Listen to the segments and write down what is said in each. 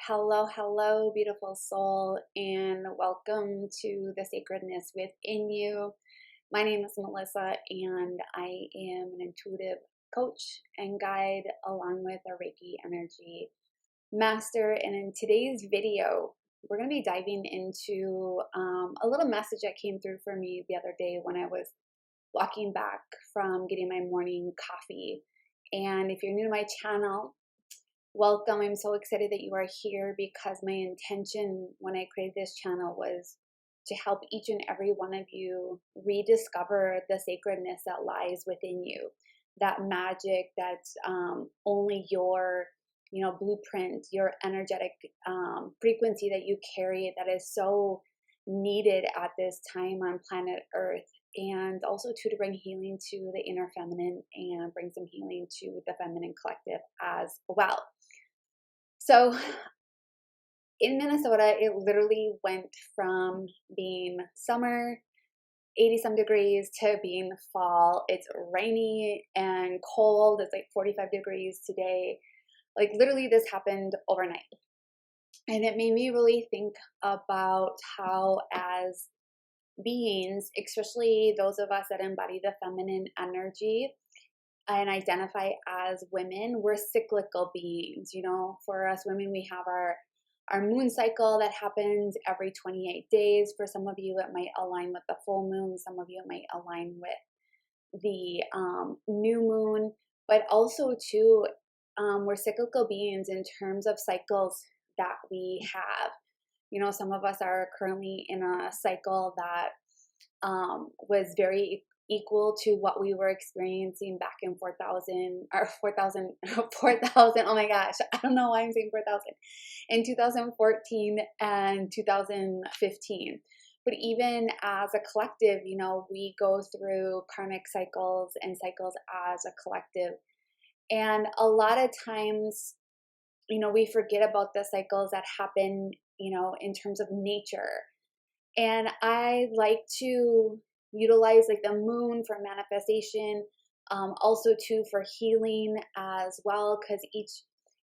Hello, hello, beautiful soul, and welcome to the Sacredness Within You. My name is Melissa, and I am an intuitive coach and guide, along with a Reiki energy master. And in today's video, we're going to be diving into a little message that came through for me the other day when I was walking back from getting my morning coffee. And if you're new to my channel, welcome. I'm so excited that you are here because my intention when I created this channel was to help each and every one of you rediscover the sacredness that lies within you, that magic that's only your blueprint, your energetic frequency that you carry that is so needed at this time on planet Earth. And also to bring healing to the inner feminine and bring some healing to the feminine collective as well. So in Minnesota, it literally went from being summer, 80 some degrees, to being fall. It's rainy and cold. It's like 45 degrees today. Like literally this happened overnight. And it made me really think about how as beings, especially those of us that embody the feminine energy and identify as women, we're cyclical beings. For us women, we have our moon cycle that happens every 28 days. For some of you, it might align with the full moon. Some of you, it might align with the new moon. But also, too, we're cyclical beings in terms of cycles that we have. Some of us are currently in a cycle that was very equal to what we were experiencing back in 4,000, oh my gosh, I don't know why I'm saying 4,000, in 2014 and 2015. But even as a collective, we go through karmic cycles and cycles as a collective. And a lot of times, we forget about the cycles that happen, in terms of nature. And I like to utilize like the moon for manifestation, also too for healing as well, because each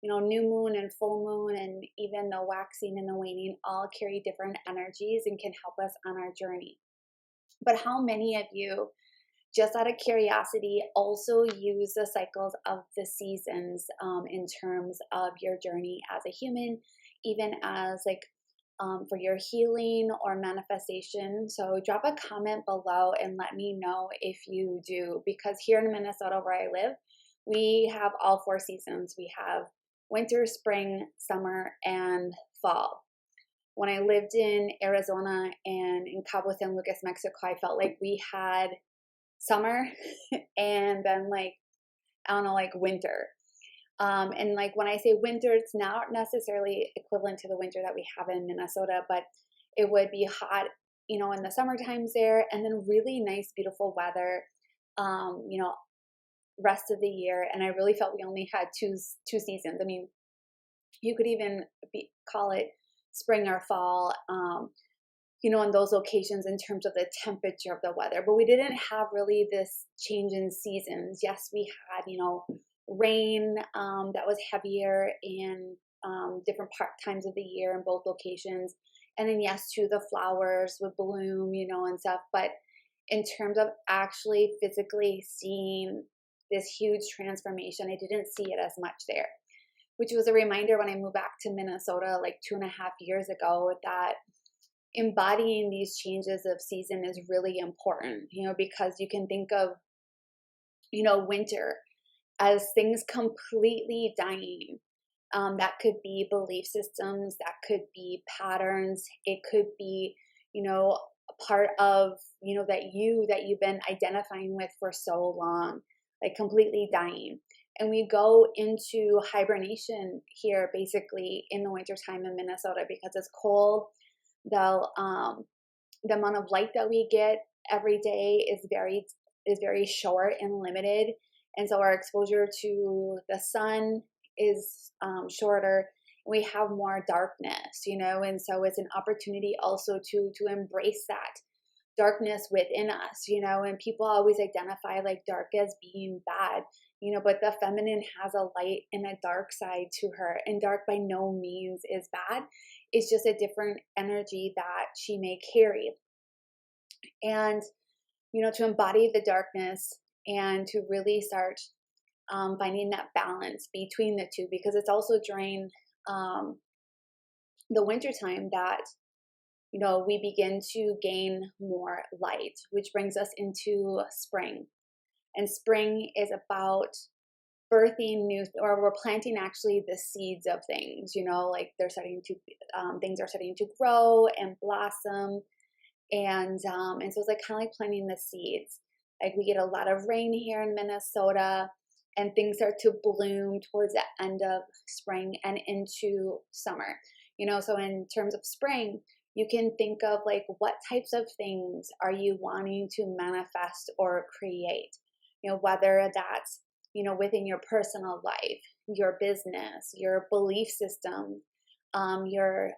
new moon and full moon and even the waxing and the waning all carry different energies and can help us on our journey. But how many of you, just out of curiosity, also use the cycles of the seasons in terms of your journey as a human, even as like for your healing or manifestation? So drop a comment below and let me know if you do, because here in Minnesota where I live, we have all four seasons. We have winter, spring, summer, and fall. When I lived in Arizona and in Cabo San Lucas, Mexico, I felt like we had summer and then winter. And like when I say winter, it's not necessarily equivalent to the winter that we have in Minnesota, but it would be hot, in the summer times there, and then really nice, beautiful weather, rest of the year. And I really felt we only had two seasons. I mean, you could even call it spring or fall, in those locations in terms of the temperature of the weather, but we didn't have really this change in seasons. Yes, we had, rain that was heavier in different times of the year in both locations. And then yes, too, the flowers would bloom, and stuff. But in terms of actually physically seeing this huge transformation, I didn't see it as much there, which was a reminder when I moved back to Minnesota like 2.5 years ago that embodying these changes of season is really important, because you can think of, winter as things completely dying. That could be belief systems, that could be patterns, it could be, a part of, that you've been identifying with for so long, like completely dying. And we go into hibernation here basically in the wintertime in Minnesota because it's cold. The amount of light that we get every day is very short and limited. And so our exposure to the sun is shorter. We have more darkness, and so it's an opportunity also to embrace that darkness within us, and people always identify like dark as being bad. but the feminine has a light and a dark side to her, and dark by no means is bad. It's just a different energy that she may carry. And, to embody the darkness and to really start finding that balance between the two, because it's also during the wintertime that we begin to gain more light, which brings us into spring. And spring is about birthing new, or we're planting actually the seeds of things, like they're starting to, things are starting to grow and blossom. And so it's like kind of like planting the seeds. Like we get a lot of rain here in Minnesota, and things start to bloom towards the end of spring and into summer. So in terms of spring, you can think of like what types of things are you wanting to manifest or create, whether that's, within your personal life, your business, your belief system, your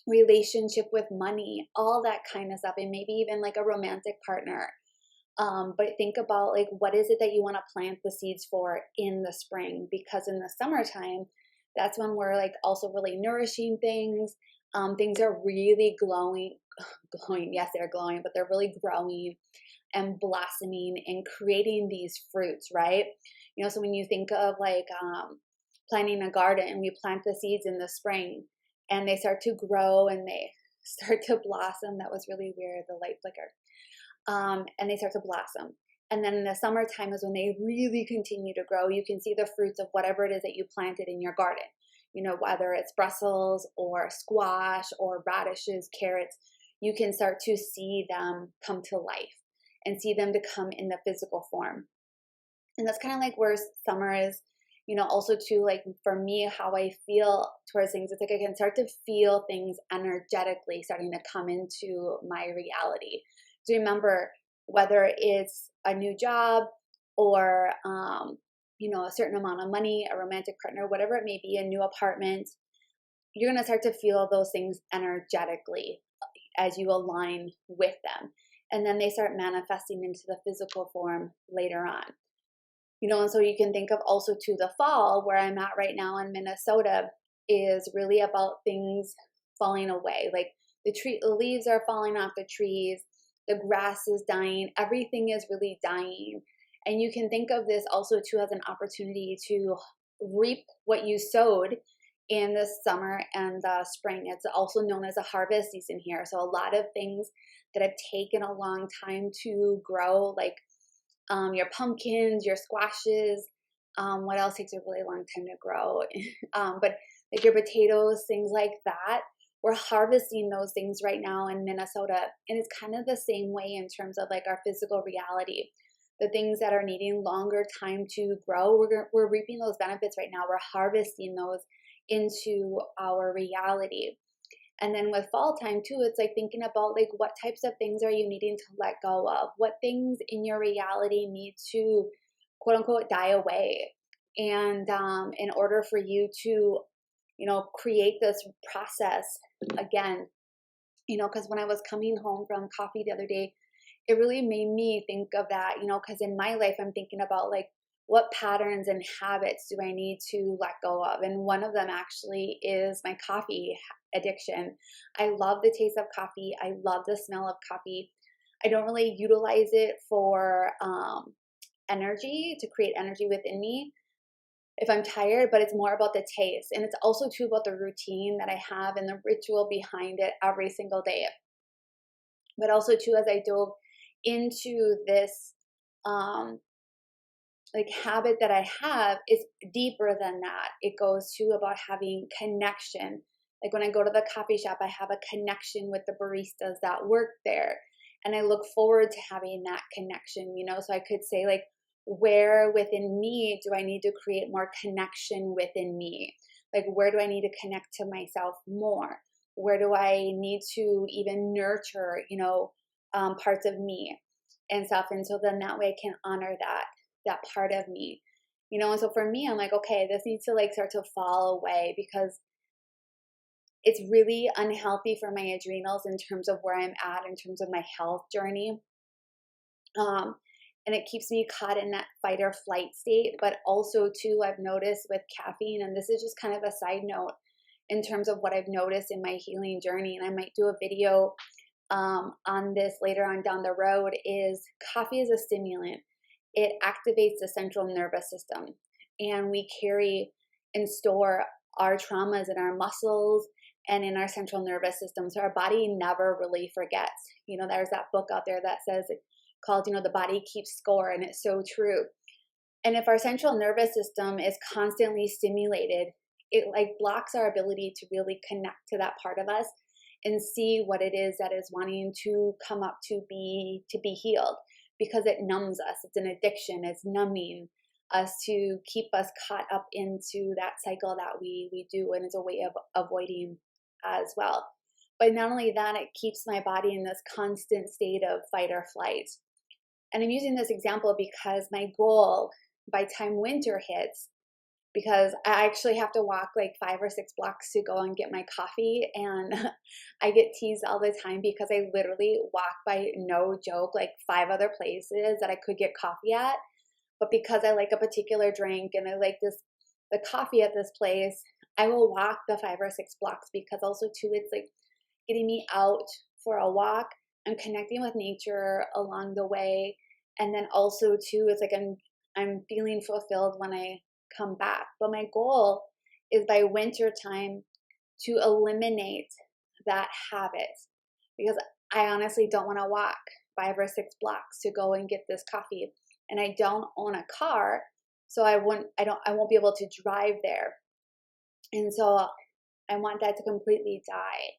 relationship with money, all that kind of stuff, and maybe even like a romantic partner. But think about like, what is it that you want to plant the seeds for in the spring? Because in the summertime, that's when we're like also really nourishing things. Things are really glowing. Yes, they're glowing, but they're really growing and blossoming and creating these fruits, right? So when you think of like planting a garden, we plant the seeds in the spring and they start to grow and they start to blossom. That was really weird, the light flicker. And they start to blossom. And then in the summertime is when they really continue to grow. You can see the fruits of whatever it is that you planted in your garden, whether it's Brussels or squash or radishes, carrots, you can start to see them come to life and see them to come in the physical form. And that's kind of like where summer is, also too, like for me, how I feel towards things. It's like I can start to feel things energetically starting to come into my reality. So remember, whether it's a new job or, a certain amount of money, a romantic partner, whatever it may be, a new apartment, you're going to start to feel those things energetically as you align with them. And then they start manifesting into the physical form later on. And so you can think of also to the fall, where I'm at right now in Minnesota, is really about things falling away. Like the leaves are falling off the trees, the grass is dying, everything is really dying. And you can think of this also too as an opportunity to reap what you sowed in the summer and the spring. It's also known as a harvest season here. So a lot of things that have taken a long time to grow, like your pumpkins, your squashes, what else takes a really long time to grow? But like your potatoes, things like that. We're harvesting those things right now in Minnesota. And it's kind of the same way in terms of like our physical reality. The things that are needing longer time to grow, we're reaping those benefits right now. We're harvesting those into our reality. And then with fall time too, it's like thinking about like what types of things are you needing to let go of? What things in your reality need to quote unquote die away? And in order for you to, create this process again, because when I was coming home from coffee the other day, it really made me think of that, because in my life, I'm thinking about like, what patterns and habits do I need to let go of? And one of them actually is my coffee addiction. I love the taste of coffee. I love the smell of coffee. I don't really utilize it for energy, to create energy within me if I'm tired, but it's more about the taste. And it's also too about the routine that I have and the ritual behind it every single day. But also too, as I dove into this like habit that I have, is deeper than that. It goes to about having connection. Like when I go to the coffee shop, I have a connection with the baristas that work there. And I look forward to having that connection, so I could say like, where within me do I need to create more connection within me? Like, where do I need to connect to myself more? Where do I need to even nurture, parts of me and stuff? And so then that way I can honor that part of me, and so for me, I'm like, okay, this needs to like start to fall away, because it's really unhealthy for my adrenals in terms of where I'm at, in terms of my health journey. and it keeps me caught in that fight or flight state. But also too, I've noticed with caffeine, and this is just kind of a side note in terms of what I've noticed in my healing journey, and I might do a video on this later on down the road, is coffee is a stimulant. It activates the central nervous system, and we carry and store our traumas in our muscles and in our central nervous system. So our body never really forgets. There's that book out there that says, called, the body keeps score, and it's so true. And if our central nervous system is constantly stimulated, it like blocks our ability to really connect to that part of us and see what it is that is wanting to come up to be healed, because it numbs us. It's an addiction. It's numbing us to keep us caught up into that cycle that we do, and it's a way of avoiding as well. But not only that, it keeps my body in this constant state of fight or flight. And I'm using this example because my goal by time winter hits, because I actually have to walk like 5 or 6 blocks to go and get my coffee. And I get teased all the time because I literally walk by, no joke, like 5 other places that I could get coffee at. But because I like a particular drink and I like the coffee at this place, I will walk the 5 or 6 blocks, because also too, it's like getting me out for a walk. I'm connecting with nature along the way. And then also too, it's like I'm feeling fulfilled when I come back. But my goal is by winter time to eliminate that habit, because I honestly don't want to walk 5 or 6 blocks to go and get this coffee. And I don't own a car, so I won't be able to drive there. And so I want that to completely die.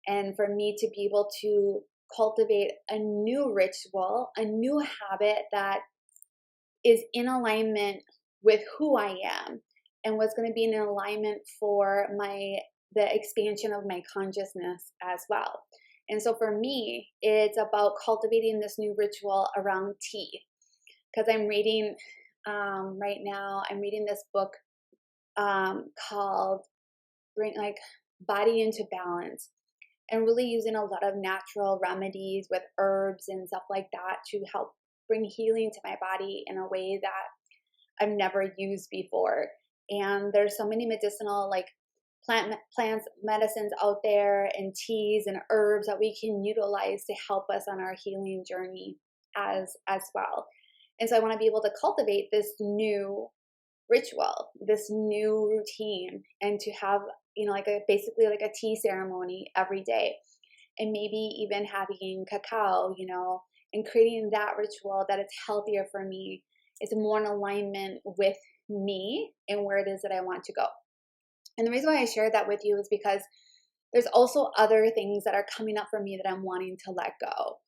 And for me to be able to cultivate a new ritual, a new habit that is in alignment with who I am, and what's going to be in alignment for the expansion of my consciousness as well. And so for me, it's about cultivating this new ritual around tea, because I'm reading right now. I'm reading this book called "Bring Body into Balance," and really using a lot of natural remedies with herbs and stuff like that to help bring healing to my body in a way that I've never used before. And there's so many medicinal plants, medicines out there, and teas and herbs that we can utilize to help us on our healing journey as well. And so I want to be able to cultivate this new ritual, this new routine, and to have, basically like a tea ceremony every day, and maybe even having cacao, and creating that ritual that it's healthier for me. It's more in alignment with me and where it is that I want to go. And the reason why I shared that with you is because there's also other things that are coming up for me that I'm wanting to let go.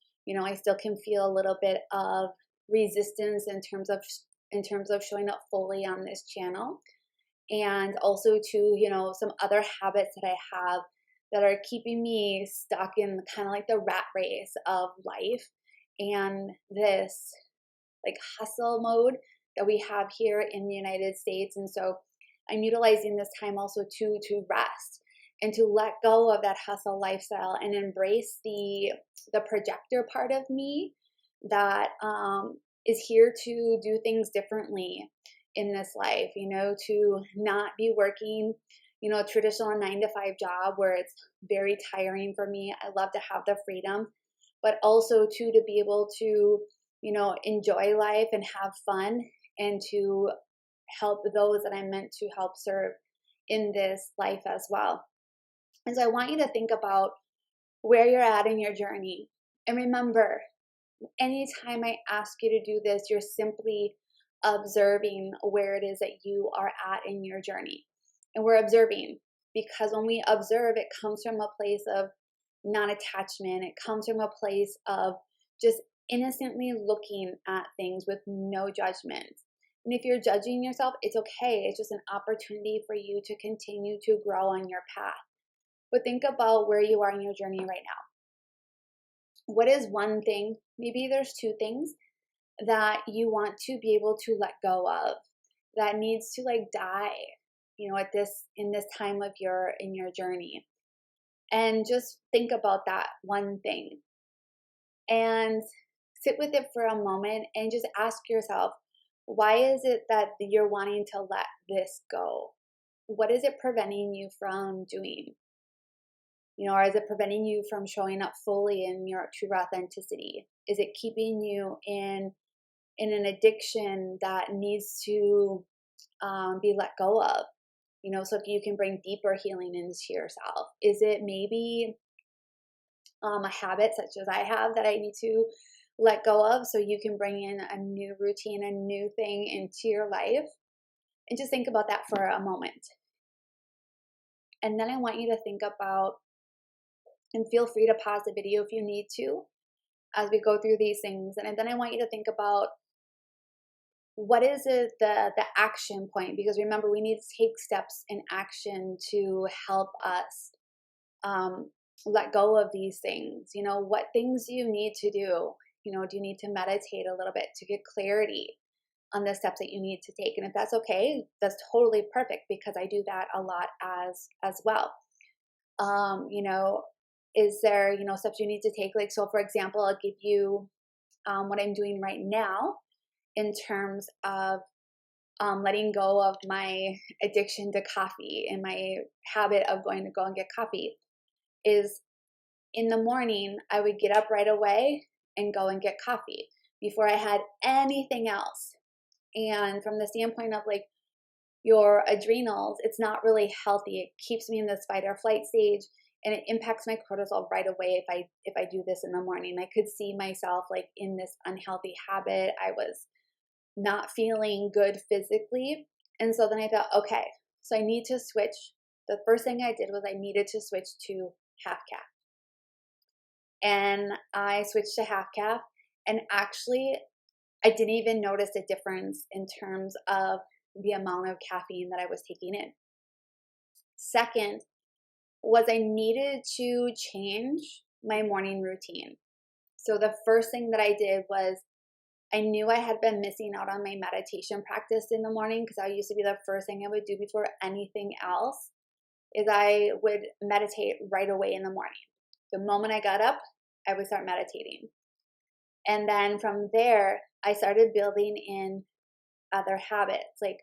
I still can feel a little bit of resistance in terms of showing up fully on this channel, and also to some other habits that I have that are keeping me stuck in kind of like the rat race of life and this like hustle mode that we have here in the United States. And so I'm utilizing this time also to rest and to let go of that hustle lifestyle and embrace the projector part of me that is here to do things differently in this life, to not be working, a traditional 9-to-5 job where it's very tiring for me. I love to have the freedom, but also to be able to, enjoy life and have fun, and to help those that I'm meant to help serve in this life as well. And so I want you to think about where you're at in your journey. And remember, anytime I ask you to do this, you're simply observing where it is that you are at in your journey. And we're observing because when we observe, it comes from a place of non-attachment. It comes from a place of just innocently looking at things with no judgment. And if you're judging yourself, it's okay. It's just an opportunity for you to continue to grow on your path. But think about where you are in your journey right now. What is one thing, maybe there's 2 things that you want to be able to let go of, that needs to die, in this time of in your journey. And just think about that one thing. And sit with it for a moment and just ask yourself, why is it that you're wanting to let this go? What is it preventing you from doing? Or is it preventing you from showing up fully in your true authenticity? Is it keeping you in an addiction that needs to be let go of? So you can bring deeper healing into yourself. Is it maybe a habit such as I have that I need to let go of so you can bring in a new routine, a new thing into your life? And just think about that for a moment. And then I want you to think about, and feel free to pause the video if you need to as we go through these things. And then I want you to think about, what is it, the action point? Because remember, we need to take steps in action to help us let go of these things. What things do you need to do? Do you need to meditate a little bit to get clarity on the steps that you need to take? And if that's okay, that's totally perfect, because I do that a lot as well. Is there, steps you need to take? Like, so for example, I'll give you what I'm doing right now in terms of letting go of my addiction to coffee and my habit of going to go and get coffee. Is in the morning, I would get up right away and go and get coffee before I had anything else. And from the standpoint of like your adrenals, it's not really healthy. It keeps me in this fight or flight stage, and it impacts my cortisol right away if I do this in the morning. I could see myself like in this unhealthy habit. I was not feeling good physically. And so then I thought, okay, so I need to switch. The first thing I did was I needed to switch to half caff. And I switched to half caff, and actually I didn't even notice a difference in terms of the amount of caffeine that I was taking in. Second was I needed to change my morning routine. So the first thing that I did was, I knew I had been missing out on my meditation practice in the morning, because I used to be the first thing I would do before anything else is I would meditate right away in the morning. The moment I got up, I would start meditating. And then from there, I started building in other habits, like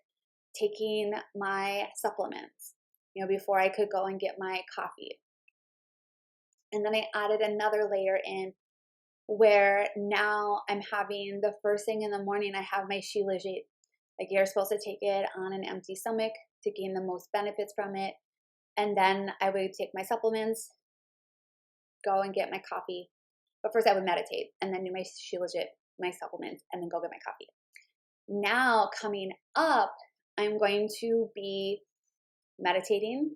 taking my supplements, before I could go and get my coffee. And then I added another layer in, where now I'm having the first thing in the morning, I have my Shilajit. Like, you're supposed to take it on an empty stomach to gain the most benefits from it. And then I would take my supplements, go and get my coffee. But first I would meditate and then do my Shilajit, my supplements, and then go get my coffee. Now coming up, I'm going to be meditating,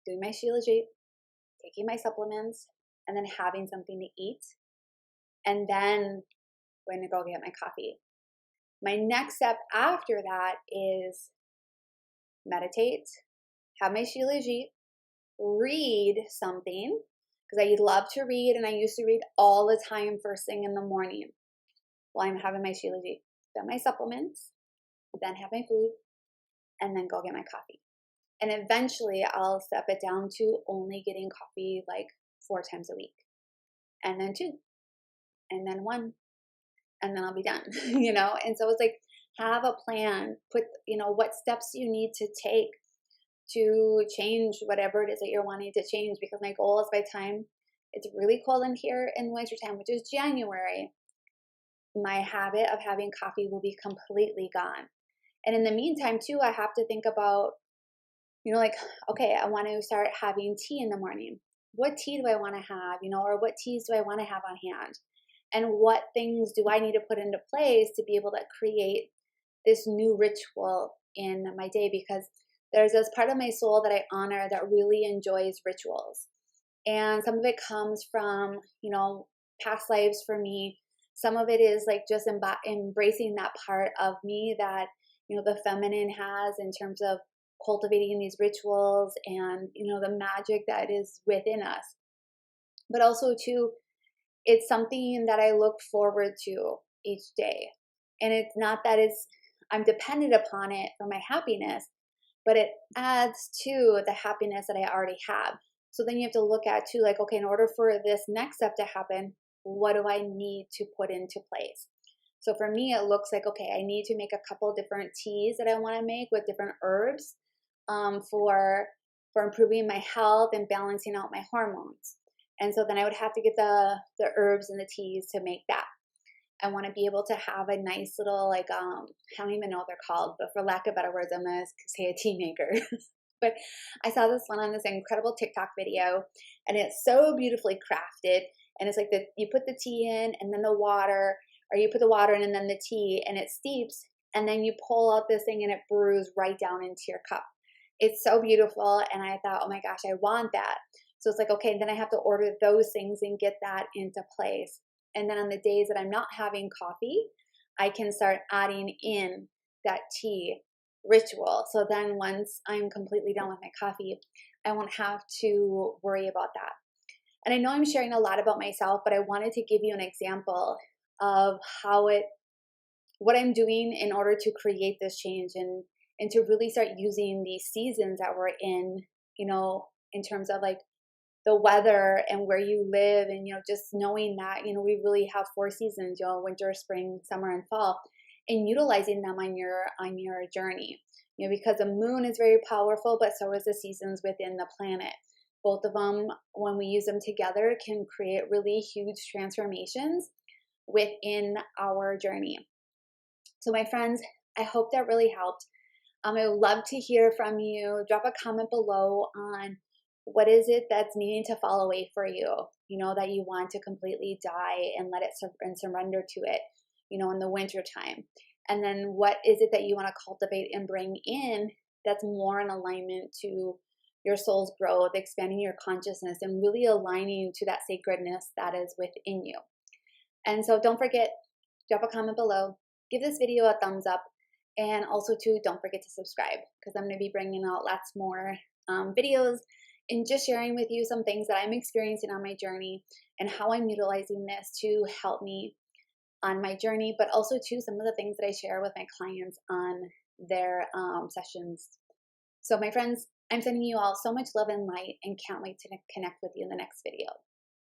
doing my Shilajit, taking my supplements, and then having something to eat. And then going to go get my coffee. My next step after that is meditate, have my Shilajit, read something, because I love to read, and I used to read all the time first thing in the morning while I'm having my Shilajit. Then my supplements, then have my food, and then go get my coffee. And eventually I'll step it down to only getting coffee like 4 times a week, and then 2, and then 1, and then I'll be done, And so it's like, have a plan, put, what steps you need to take to change whatever it is that you're wanting to change. Because my goal is, by the time it's really cold in here in wintertime, which is January, my habit of having coffee will be completely gone. And in the meantime too, I have to think about, like, okay, I want to start having tea in the morning. What tea do I want to have, or what teas do I want to have on hand? And what things do I need to put into place to be able to create this new ritual in my day? Because there's this part of my soul that I honor that really enjoys rituals. And some of it comes from, past lives for me. Some of it is like just embracing that part of me that, the feminine has, in terms of cultivating these rituals and, the magic that is within us. But also too, it's something that I look forward to each day. And it's not that I'm dependent upon it for my happiness, but it adds to the happiness that I already have. So then you have to look at too, like, okay, in order for this next step to happen, what do I need to put into place? So for me, it looks like, okay, I need to make a couple different teas that I want to make with different herbs for improving my health and balancing out my hormones. And so then I would have to get the herbs and the teas to make that. I want to be able to have a nice little, like, I don't even know what they're called, but for lack of better words, I'm going to say a tea maker. But I saw this one on this incredible TikTok video, and it's so beautifully crafted. And it's like you put the tea in and then the water, or you put the water in and then the tea, and it steeps, and then you pull out this thing and it brews right down into your cup. It's so beautiful, and I thought, oh my gosh, I want that. So it's like, okay, then I have to order those things and get that into place. And then on the days that I'm not having coffee, I can start adding in that tea ritual. So then once I'm completely done with my coffee, I won't have to worry about that. And I know I'm sharing a lot about myself, but I wanted to give you an example of what I'm doing in order to create this change and to really start using these seasons that we're in, in terms of like the weather and where you live, and just knowing that we really have 4 seasons, winter, spring, summer, and fall, and utilizing them on your journey, because the moon is very powerful, but so is the seasons within the planet. Both of them, when we use them together, can create really huge transformations within our journey. So my friends, I hope that really helped. I would love to hear from you. Drop a comment below on what is it that's needing to fall away for you, that you want to completely die and let it and surrender to it, in the winter time. And then what is it that you want to cultivate and bring in that's more in alignment to your soul's growth, expanding your consciousness, and really aligning to that sacredness that is within you. And so don't forget, drop a comment below, give this video a thumbs up, and also too, don't forget to subscribe, because I'm going to be bringing out lots more videos and just sharing with you some things that I'm experiencing on my journey and how I'm utilizing this to help me on my journey, but also too some of the things that I share with my clients on their sessions. So my friends, I'm sending you all so much love and light, and can't wait to connect with you in the next video.